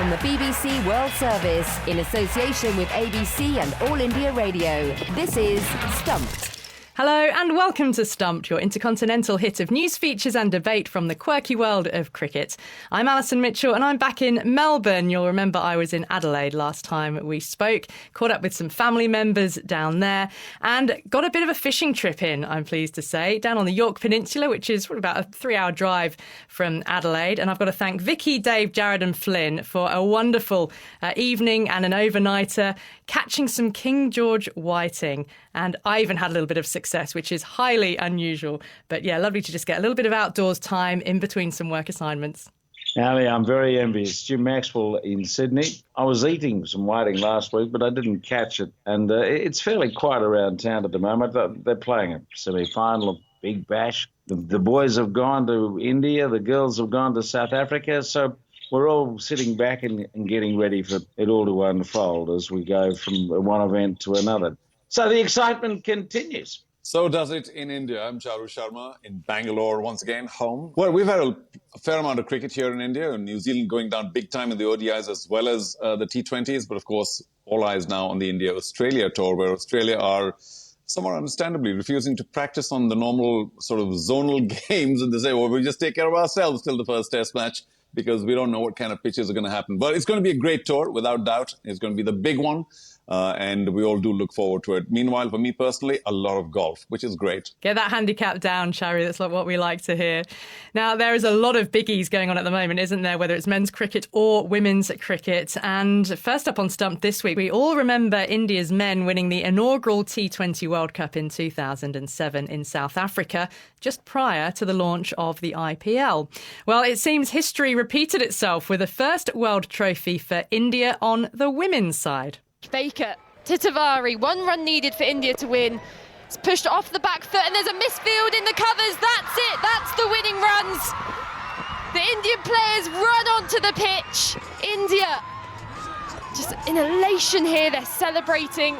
from the BBC World Service in association with ABC and All India Radio. This is Stumped. Hello and welcome to Stumped, your intercontinental hit of news, features and debate from the quirky world of cricket. I'm Alison Mitchell and I'm back in Melbourne. You'll remember I was in Adelaide last time we spoke, caught up with some family members down there and got a bit of a fishing trip in, I'm pleased to say, down on the Yorke Peninsula, which is about a 3-hour drive from Adelaide. And I've got to thank Vicky, Dave, Jared and Flynn for a wonderful evening and an overnighter, catching some King George whiting. And I even had a little bit of success, which is highly unusual. But yeah, lovely to just get a little bit of outdoors time in between some work assignments. Ali, I'm very envious. Jim Maxwell in Sydney. I was eating some whiting last week, but I didn't catch it. And it's fairly quiet around town at the moment. They're playing a semi-final of Big Bash. The boys have gone to India. The girls have gone to South Africa. So we're all sitting back and getting ready for it all to unfold as we go from one event to another. So the excitement continues. So does it in India. I'm Charu Sharma in Bangalore, once again, home. Well, we've had a fair amount of cricket here in India, and New Zealand going down big time in the ODIs as well as the T20s. But of course, all eyes now on the India-Australia tour, where Australia are somewhat understandably refusing to practice on the normal sort of zonal games. And they say, well, we'll just take care of ourselves till the first test match, because we don't know what kind of pitches are going to happen. But it's going to be a great tour, without doubt. It's going to be the big one. And we all do look forward to it. Meanwhile, for me personally, a lot of golf, which is great. Get that handicap down, Charu. That's like what we like to hear. Now, there is a lot of biggies going on at the moment, isn't there? Whether it's men's cricket or women's cricket. And first up on Stump this week, we all remember India's men winning the inaugural T20 World Cup in 2007 in South Africa, just prior to the launch of the IPL. Well, it seems history repeated itself with the first world trophy for India on the women's side. Baker to Tiwari, 1 run needed for India to win. It's pushed off the back foot and there's a misfield in the covers. That's it, that's the winning runs. The Indian players run onto the pitch. India just in elation here, they're celebrating.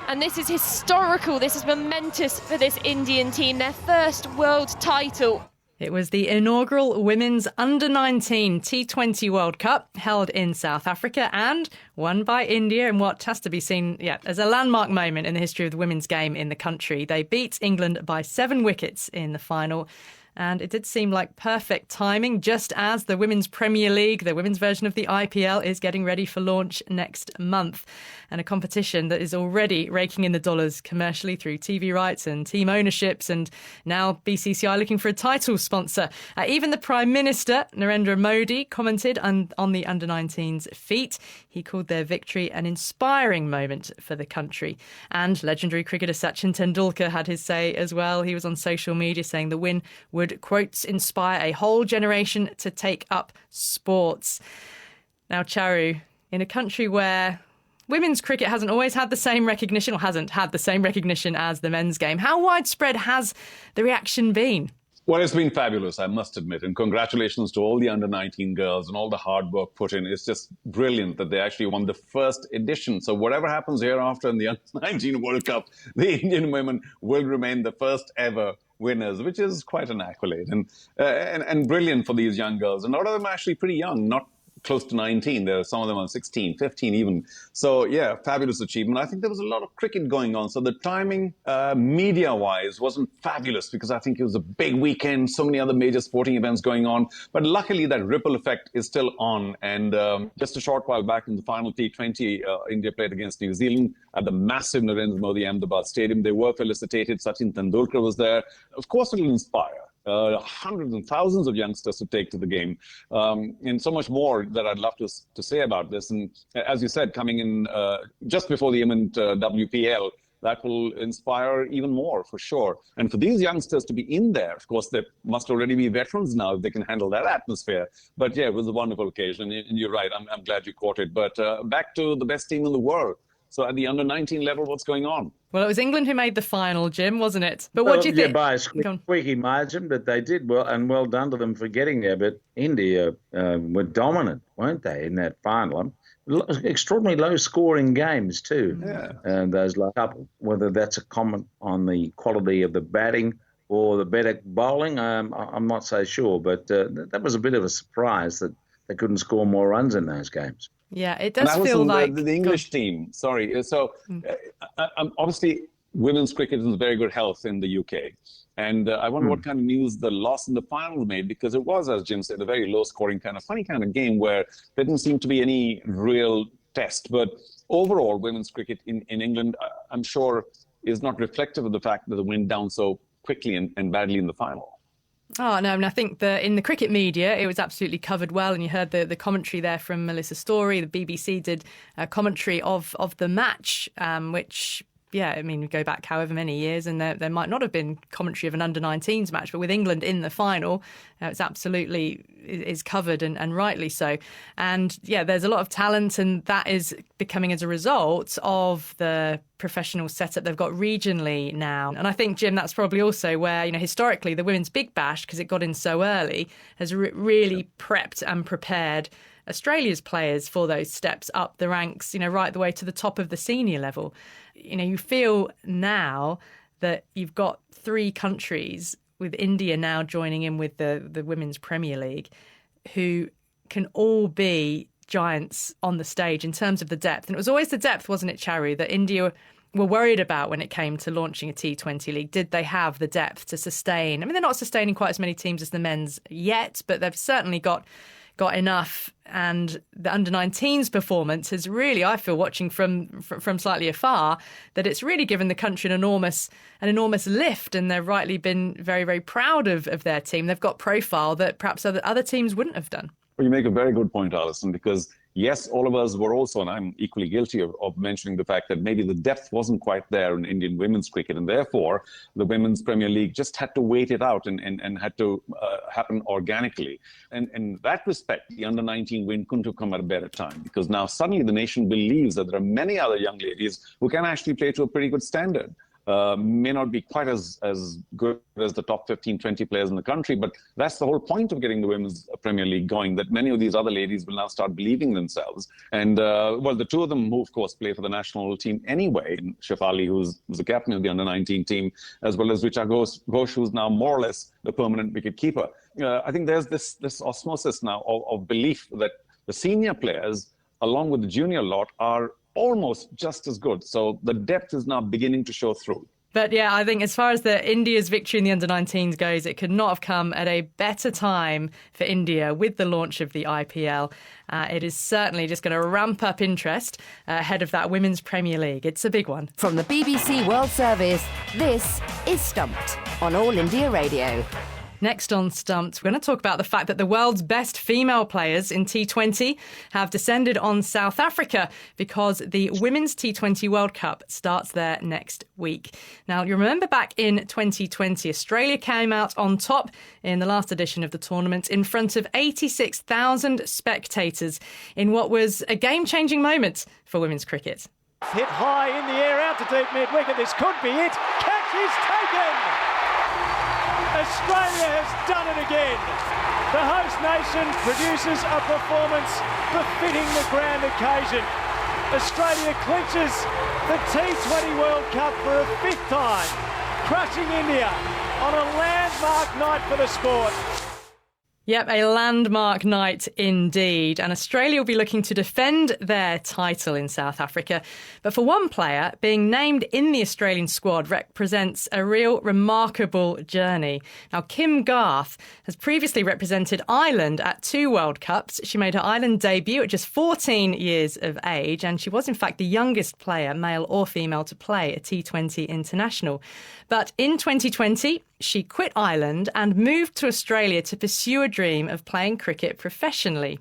And this is historical, this is momentous for this Indian team, their first world title. It was the inaugural Women's Under-19 T20 World Cup held in South Africa and won by India in what has to be seen as a landmark moment in the history of the women's game in the country. They beat England by 7 wickets in the final. And it did seem like perfect timing, just as the Women's Premier League, the women's version of the IPL, is getting ready for launch next month. And a competition that is already raking in the dollars commercially through TV rights and team ownerships. And now BCCI looking for a title sponsor. Even the Prime Minister, Narendra Modi, commented on the Under-19's feat. He called their victory an inspiring moment for the country. And legendary cricketer Sachin Tendulkar had his say as well. He was on social media saying the win would, quotes, inspire a whole generation to take up sports. Now, Charu, in a country where women's cricket hasn't always had the same recognition, or hasn't had the same recognition as the men's game, how widespread has the reaction been? Well, it's been fabulous, I must admit. And congratulations to all the under-19 girls and all the hard work put in. It's just brilliant that they actually won the first edition. So whatever happens hereafter in the under-19 World Cup, the Indian women will remain the first ever winners, which is quite an accolade and brilliant for these young girls. And a lot of them are actually pretty young, not close to 19. There are some of them are 16, 15 even. So yeah, fabulous achievement. I think there was a lot of cricket going on. So the timing, media-wise, wasn't fabulous because I think it was a big weekend, so many other major sporting events going on. But luckily that ripple effect is still on. And just a short while back in the final T20, India played against New Zealand at the massive Narendra Modi Ahmedabad Stadium. They were felicitated. Sachin Tendulkar was there. Of course, it will inspire hundreds and thousands of youngsters to take to the game. And so much more that I'd love to say about this. And as you said, coming in just before the imminent WPL, that will inspire even more for sure. And for these youngsters to be in there, of course, they must already be veterans now if they can handle that atmosphere. But yeah, it was a wonderful occasion. And you're right, I'm glad you caught it. But back to the best team in the world. So at the under-19 level, what's going on? Well, it was England who made the final, Jim, wasn't it? But what do you think? Yeah, by a squeaky margin, but they did well, and well done to them for getting there. But India were dominant, weren't they, in that final? Extraordinarily low-scoring games, too. Yeah. And those last couple, whether that's a comment on the quality of the batting or the better bowling, I'm not so sure. But that was a bit of a surprise that they couldn't score more runs in those games. Yeah, it does feel like the English team. Sorry, so obviously women's cricket is in very good health in the UK, and I wonder what kind of news the loss in the final made, because it was, as Jim said, a very low-scoring kind of funny kind of game where there didn't seem to be any real test. But overall, women's cricket in England, I'm sure, is not reflective of the fact that they went down so quickly and badly in the final. Oh, no, and I think in the cricket media, it was absolutely covered well. And you heard the commentary there from Melissa Story. The BBC did a commentary of the match, which, yeah, I mean, we go back however many years and there might not have been commentary of an under-19s match. But with England in the final, it's absolutely is covered and rightly so. And, yeah, there's a lot of talent, and that is becoming as a result of the professional setup they've got regionally now. And I think, Jim, that's probably also where, historically the Women's Big Bash, because it got in so early, has really prepped and prepared Australia's players for those steps up the ranks, right the way to the top of the senior level. You feel now that you've got 3 countries, with India now joining in with the Women's Premier League, who can all be giants on the stage in terms of the depth. And it was always the depth, wasn't it, Charu, that India were worried about when it came to launching a T20 league. Did they have the depth to sustain? I mean, they're not sustaining quite as many teams as the men's yet, but they've certainly got enough. And the under-19s performance has really, I feel, watching from slightly afar, that it's really given the country an enormous lift, and they've rightly been very, very proud of their team. They've got profile that perhaps other teams wouldn't have done. Well, you make a very good point, Alison, because yes, all of us were also, and I'm equally guilty of mentioning the fact that maybe the depth wasn't quite there in Indian women's cricket, and therefore the Women's Premier League just had to wait it out and had to happen organically. And in that respect, the under-19 win couldn't have come at a better time, because now suddenly the nation believes that there are many other young ladies who can actually play to a pretty good standard. May not be quite as good as the top 15, 20 players in the country, but that's the whole point of getting the Women's Premier League going, that many of these other ladies will now start believing themselves. And, the 2 of them who, of course, play for the national team anyway, Shefali, who's the captain of the under-19 team, as well as Richa Ghosh, who's now more or less the permanent wicket-keeper. I think there's this osmosis now of belief that the senior players, along with the junior lot, are almost just as good. So the depth is now beginning to show through. But yeah, I think as far as the India's victory in the under-19s goes, it could not have come at a better time for India with the launch of the IPL. It is certainly just going to ramp up interest ahead of that Women's Premier League. It's a big one. From the BBC World Service, this is Stumped on All India Radio. Next on Stumped, we're going to talk about the fact that the world's best female players in T20 have descended on South Africa because the Women's T20 World Cup starts there next week. Now, you remember back in 2020, Australia came out on top in the last edition of the tournament in front of 86,000 spectators in what was a game-changing moment for women's cricket. Hit high in the air out to deep mid-wicket. This could be it. Catch is taken! Australia has done it again. The host nation produces a performance befitting the grand occasion. Australia clinches the T20 World Cup for a 5th time, crushing India on a landmark night for the sport. Yep, a landmark night indeed. And Australia will be looking to defend their title in South Africa. But for one player, being named in the Australian squad represents a real remarkable journey. Now, Kim Garth has previously represented Ireland at 2 World Cups. She made her Ireland debut at just 14 years of age, and she was in fact the youngest player, male or female, to play a T20 international. But in 2020, she quit Ireland and moved to Australia to pursue a dream of playing cricket professionally.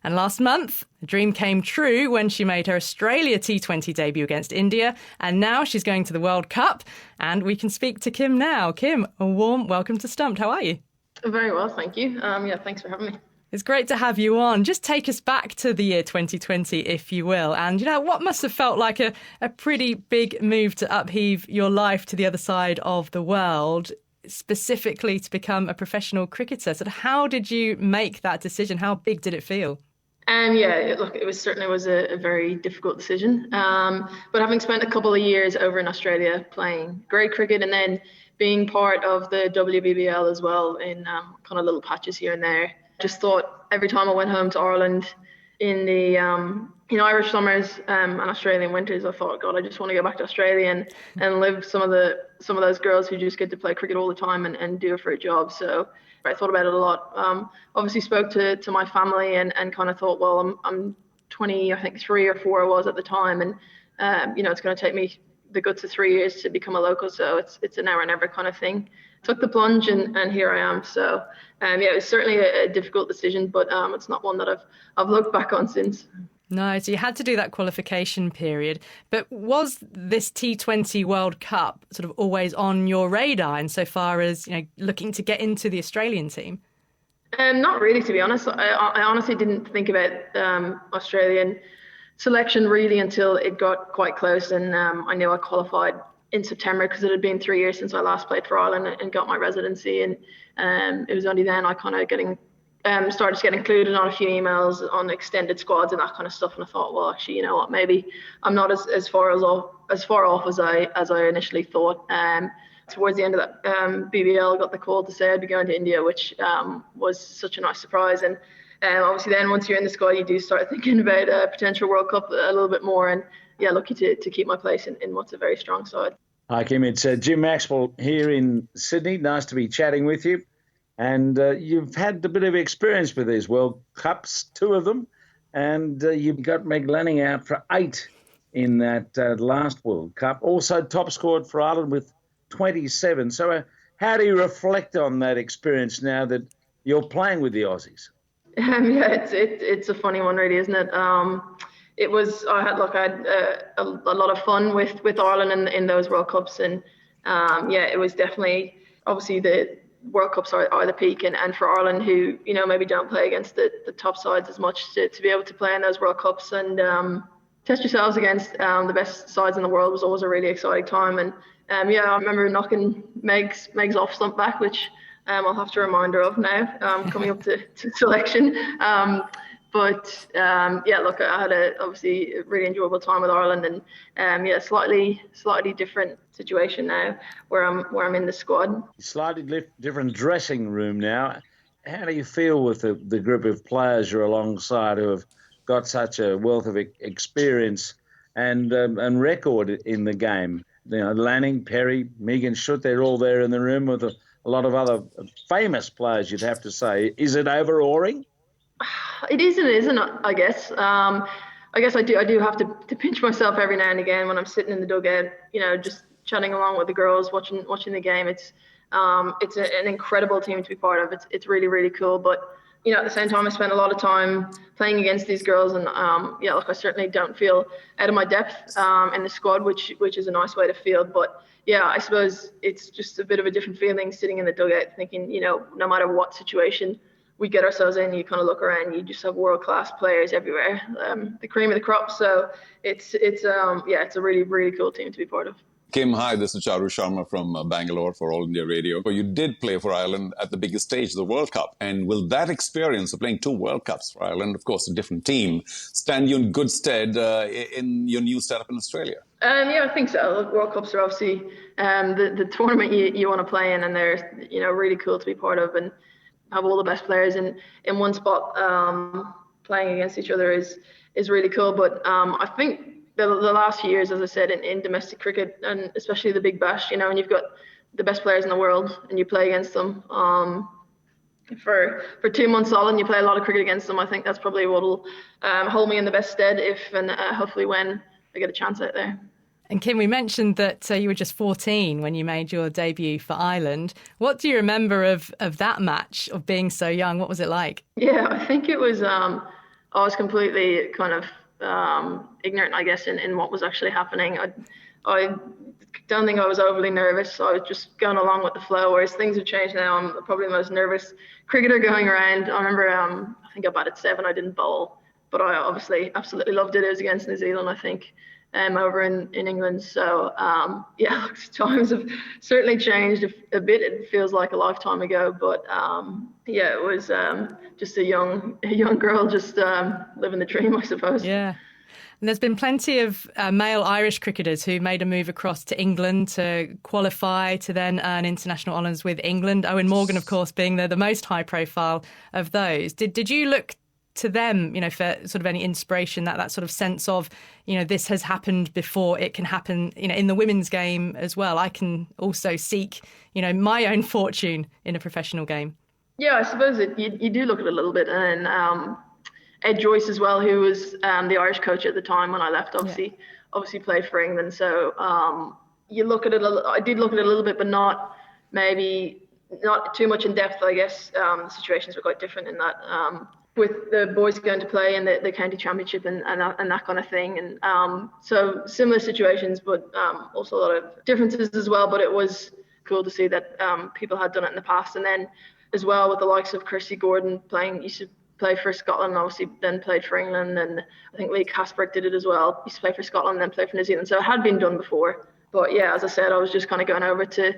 And last month, the dream came true when she made her Australia T20 debut against India. And now she's going to the World Cup. And we can speak to Kim now. Kim, a warm welcome to Stumped. How are you? Very well, thank you. Thanks for having me. It's great to have you on. Just take us back to the year 2020, if you will. And, what must have felt like a pretty big move to upheave your life to the other side of the world, specifically to become a professional cricketer. So how did you make that decision? How big did it feel? It was certainly a very difficult decision. But having spent a couple of years over in Australia playing grade cricket and then being part of the WBBL as well in kind of little patches here and there, Just thought every time I went home to Ireland in the in Irish summers and Australian winters, I thought, God, I just want to go back to Australia and live some of those girls who just get to play cricket all the time and do it for a job. So I thought about it a lot. Obviously spoke to my family and kind of thought, well, I'm 20, I think 3 or 4 I was at the time, and it's going to take me the guts of 3 years to become a local, so it's a now or never kind of thing. Took the plunge and here I am. So it was certainly a difficult decision, but it's not one that I've looked back on since. No, so you had to do that qualification period. But was this T20 World Cup sort of always on your radar insofar as looking to get into the Australian team? Not really, to be honest. I honestly didn't think about Australian selection really until it got quite close, and I knew I qualified in September because it had been 3 years since I last played for Ireland and got my residency, and it was only then I kind of started to get included on a few emails on extended squads and that kind of stuff, and I thought, well, actually, you know what, maybe I'm not as far off as I initially thought. Towards the end of that BBL, got the call to say I'd be going to India, which was such a nice surprise. And obviously then once you're in the squad, you do start thinking about a potential World Cup a little bit more. And yeah, lucky to keep my place in what's a very strong side. Hi, Kim. It's Jim Maxwell here in Sydney. Nice to be chatting with you. And you've had a bit of experience with these World Cups, 2 of them. And you've got Meg Lanning out for 8 in that last World Cup. Also top scored for Ireland with 27. So how do you reflect on that experience now that you're playing with the Aussies? It's a funny one, really, isn't it? I had a lot of fun with Ireland in those World Cups, and it was definitely, obviously the World Cups are the peak, and for Ireland, who maybe don't play against the top sides as much, to be able to play in those World Cups and test yourselves against the best sides in the world was always a really exciting time. And I remember knocking Meg's off stump back, which I'll have to remind her of now, coming up to selection. But I had obviously a really enjoyable time with Ireland, and slightly different situation now where I'm in the squad. Slightly different dressing room now. How do you feel with the group of players you're alongside who have got such a wealth of experience and record in the game? Lanning, Perry, Megan Schutt, they're all there in the room with a lot of other famous players, you'd have to say. Is it overawing? It is and it isn't, I guess. I guess I do have to pinch myself every now and again when I'm sitting in the dugout, just chatting along with the girls, watching the game. It's an incredible team to be part of. It's really, really cool. But at the same time, I spent a lot of time playing against these girls, and I certainly don't feel out of my depth in the squad, which is a nice way to feel. But yeah, I suppose it's just a bit of a different feeling sitting in the dugout, thinking, no matter what situation we get ourselves in, you kind of look around, you just have world-class players everywhere, the cream of the crop. So it's a really, really cool team to be part of. Kim, hi, this is Charu Sharma from Bangalore for All India Radio. You did play for Ireland at the biggest stage, the World Cup. And will that experience of playing 2 World Cups for Ireland, of course, a different team, stand you in good stead in your new setup in Australia? I think so. World Cups are obviously the tournament you want to play in, and they're really cool to be part of, and have all the best players in one spot playing against each other is really cool. But I think the last few years, as I said, in domestic cricket, and especially the Big Bash, when you've got the best players in the world and you play against them for 2 months solid and you play a lot of cricket against them, I think that's probably what will hold me in the best stead if and hopefully when I get a chance out there. And Kim, we mentioned that you were just 14 when you made your debut for Ireland. What do you remember of that match, of being so young? What was it like? Yeah, I think it was, I was completely kind of ignorant, I guess, in what was actually happening. I don't think I was overly nervous. I was just going along with the flow, whereas things have changed now. I'm probably the most nervous cricketer going around. I remember, I think I batted 7, I didn't bowl, but I obviously absolutely loved it. It was against New Zealand, I think. Over in England. So, times have certainly changed a bit. It feels like a lifetime ago, but it was just a young girl just living the dream, I suppose. Yeah. And there's been plenty of male Irish cricketers who made a move across to England to qualify to then earn international honours with England. Owen Morgan, of course, being the most high profile of those. Did you look to them, for sort of any inspiration, that sort of sense of, this has happened before, it can happen, in the women's game as well? I can also seek, my own fortune in a professional game. Yeah, I suppose you do look at it a little bit. And Ed Joyce as well, who was the Irish coach at the time when I left, obviously played for England. So you look at it, I did look at it a little bit, but not too much in depth, I guess. The situations were quite different in that. With the boys going to play in the county championship and that kind of thing. And so similar situations, but also a lot of differences as well. But it was cool to see that people had done it in the past. And then as well with the likes of Kirsty Gordon used to play for Scotland, obviously then played for England. And I think Lee Casperk did it as well. Used to play for Scotland, then played for New Zealand. So it had been done before. But yeah, as I said, I was just kind of going over to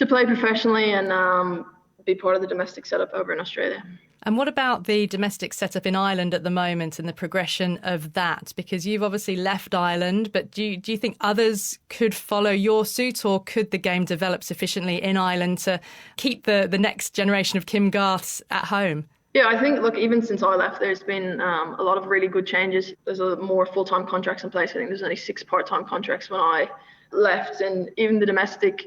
play professionally and be part of the domestic setup over in Australia. And what about the domestic setup in Ireland at the moment and the progression of that? Because you've obviously left Ireland, but do you think others could follow your suit, or could the game develop sufficiently in Ireland to keep the next generation of Kim Garths at home? Yeah, I think, look, even since I left, there's been a lot of really good changes. There's more full-time contracts in place. I think there's only 6 part-time contracts when I left. And even the domestic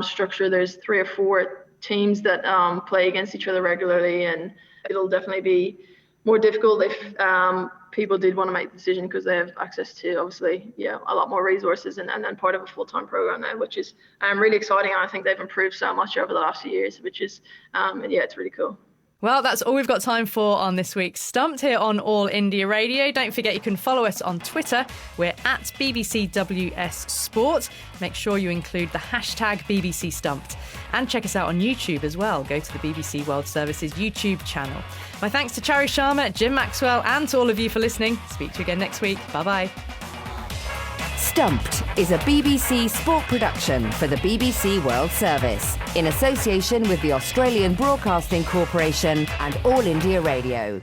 structure, there's 3 or 4 teams that play against each other regularly, and it'll definitely be more difficult if people did want to make the decision, because they have access to obviously a lot more resources and then part of a full-time program now, which is really exciting. And I think they've improved so much over the last few years, which is it's really cool. Well, that's all we've got time for on this week's Stumped here on All India Radio. Don't forget you can follow us on Twitter. We're at BBCWS Sport. Make sure you include the hashtag BBC Stumped. And check us out on YouTube as well. Go to the BBC World Service's YouTube channel. My thanks to Charu Sharma, Jim Maxwell, and to all of you for listening. Speak to you again next week. Bye-bye. Stumped is a BBC sport production for the BBC World Service in association with the Australian Broadcasting Corporation and All India Radio.